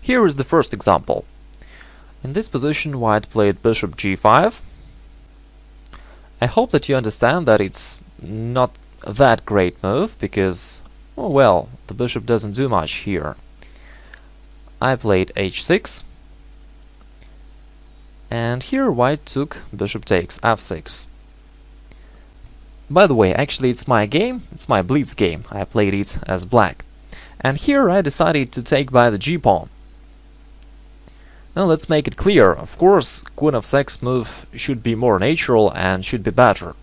Here is the first example. In this position, white played bishop g5. I hope that you understand that it's not that great move, because, oh well, the bishop doesn't do much here. I played h6, and here white took bishop takes f6. By the way, actually it's my game, it's my blitz game, I played it as black. And here I decided to take by the g-pawn. Now let's make it clear, of course, queen f6 move should be more natural and should be better.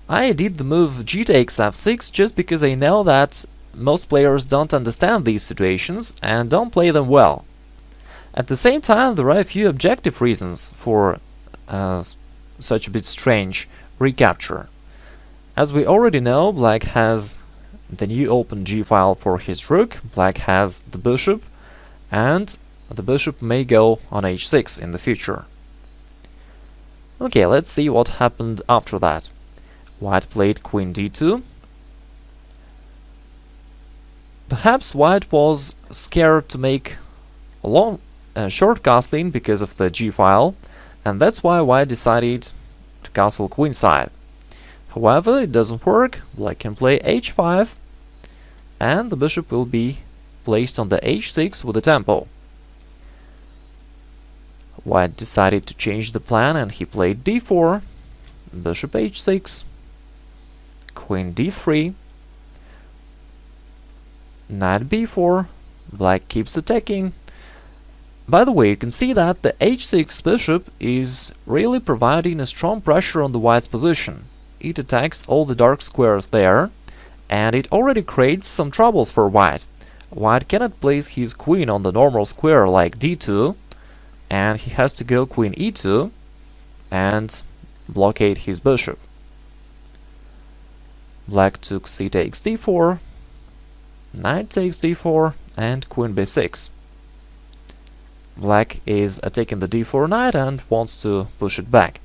I did the move g takes f6 just because I know that most players don't understand these situations and don't play them well. At the same time, there are a few objective reasons for such a bit strange recapture. As we already know, black has the new open g file for his rook, black has the bishop, and the bishop may go on h6 in the future. Okay, let's see what happened after that. White played queen d2. Perhaps white was scared to make a short castling because of the g-file, and that's why white decided to castle queenside. However, it doesn't work. Black can play h5, and the bishop will be placed on the h6 with a tempo. White decided to change the plan, and he played d4, bishop h6, queen d3, knight b4, black keeps attacking. By the way, you can see that the h6 bishop is really providing a strong pressure on the white's position. It attacks all the dark squares there, and it already creates some troubles for white. White cannot place his queen on the normal square like d2, and he has to go queen e2 and blockade his bishop. Black took c takes d4, knight takes d4, and queen b6. Black is attacking the d4 knight and wants to push it back.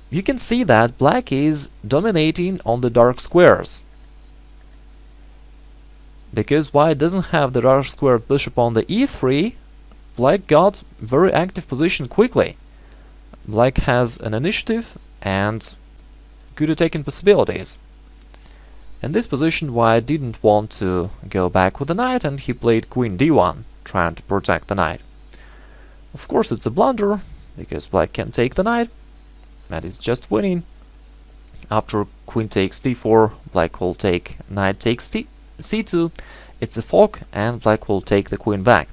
You can see that black is dominating on the dark squares. Because white doesn't have the dark square bishop on the e3, black got very active position quickly. Black has an initiative and good attacking possibilities. In this position, white didn't want to go back with the knight, and he played queen d1, trying to protect the knight. Of course, it's a blunder, because black can take the knight, and it's just winning. After queen takes d4, black will take knight takes c2, it's a fork, and black will take the queen back.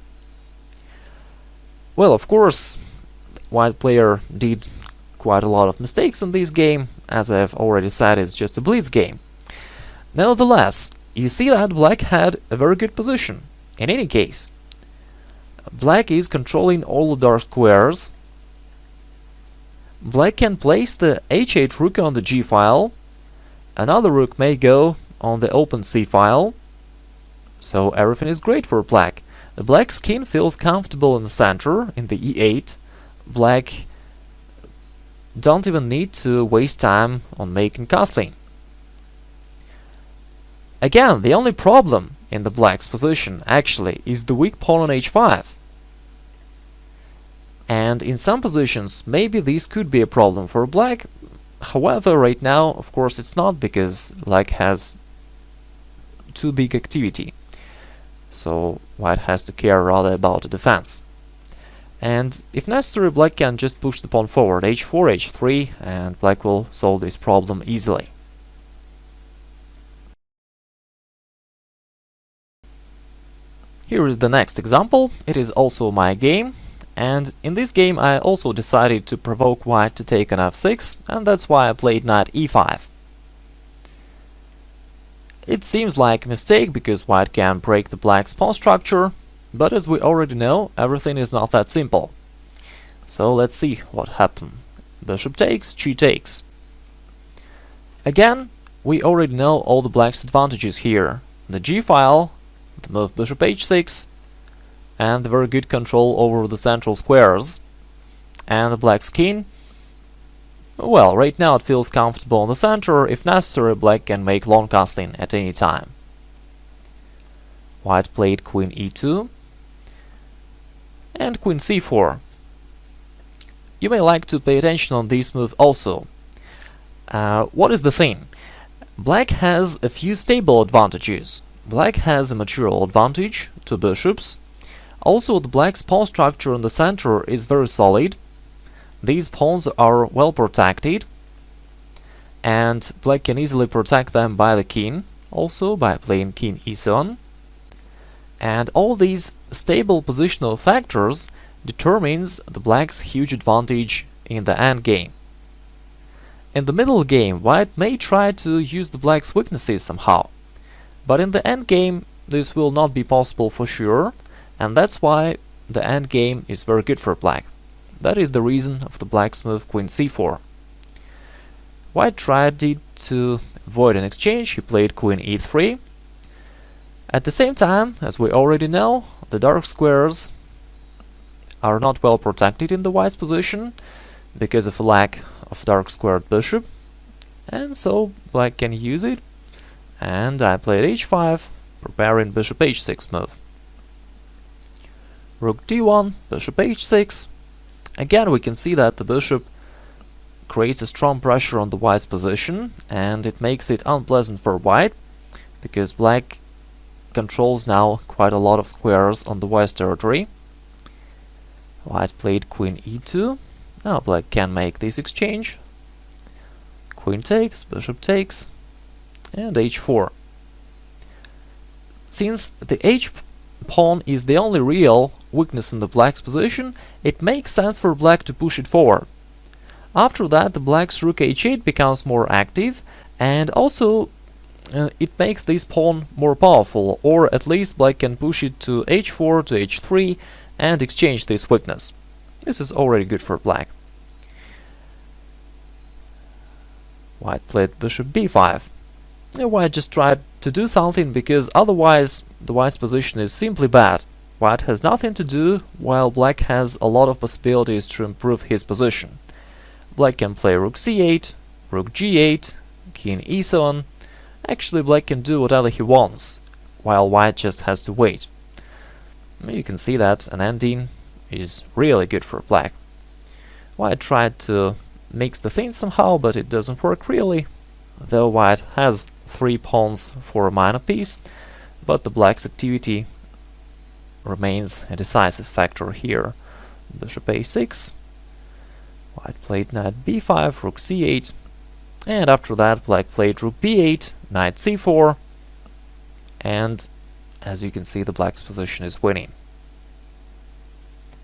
Well, of course, white player did quite a lot of mistakes in this game. As I've already said, it's just a blitz game. Nevertheless, you see that black had a very good position. In any case, black is controlling all the dark squares. Black can place the h8 rook on the g file. Another rook may go on the open c file. So everything is great for black. The black's king feels comfortable in the center, in the e8. Black don't even need to waste time on making castling. Again, the only problem in the black's position actually is the weak pawn on h5. And in some positions, maybe this could be a problem for black. However, right now, of course, it's not, because black has too big activity. So white has to care rather about the defense. And if necessary, black can just push the pawn forward, h4, h3, and black will solve this problem easily. Here is the next example. It is also my game, and in this game I also decided to provoke white to take on f6, and that's why I played knight e5. It seems like a mistake because white can break the black's pawn structure, but as we already know, everything is not that simple. So let's see what happened. Bishop takes, g takes. Again, we already know all the black's advantages here. The g file, the move bishop h6, and the very good control over the central squares. And the black's king. Well, right now it feels comfortable in the center. If necessary, black can make long castling at any time. White played queen e2 and queen c4. You may like to pay attention on this move also. What is the thing? Black has a few stable advantages. Black has a material advantage, 2 bishops. Also, the black's pawn structure in the center is very solid. These pawns are well protected, and black can easily protect them by the king, also by playing king e7. And all these stable positional factors determines the black's huge advantage in the endgame. In the middle game, white may try to use the black's weaknesses somehow, but in the endgame this will not be possible for sure, and that's why the endgame is very good for black. That is the reason of the black's move queen c4. White tried to avoid an exchange, he played queen e3. At the same time, as we already know, the dark squares are not well protected in the white's position because of a lack of dark squared bishop, and so black can use it, and I played h5, preparing bishop h6 move. Rook d1, bishop h6. Again, we can see that the bishop creates a strong pressure on the white's position, and it makes it unpleasant for white, because black controls now quite a lot of squares on the white's territory. White played queen e2. Now black can make this exchange. Queen takes, bishop takes, and h4. Since the h pawn is the only real weakness in the black's position, it makes sense for black to push it forward. After that, the black's rook h8 becomes more active, and also it makes this pawn more powerful, or at least black can push it to h4, to h3, and exchange this weakness. This is already good for black. White played bishop b5. White just tried to do something, because otherwise the white's position is simply bad. White has nothing to do, while black has a lot of possibilities to improve his position. Black can play rook c8, rook g8, king e7. Actually, black can do whatever he wants, while white just has to wait. You can see that an ending is really good for black. White tried to mix the things somehow, but it doesn't work really. Though white has 3 pawns for a minor piece, but the black's activity remains a decisive factor here. Bishop a6. White played knight b5, rook c8, and after that black played rook b8, knight c4, and as you can see, the black's position is winning.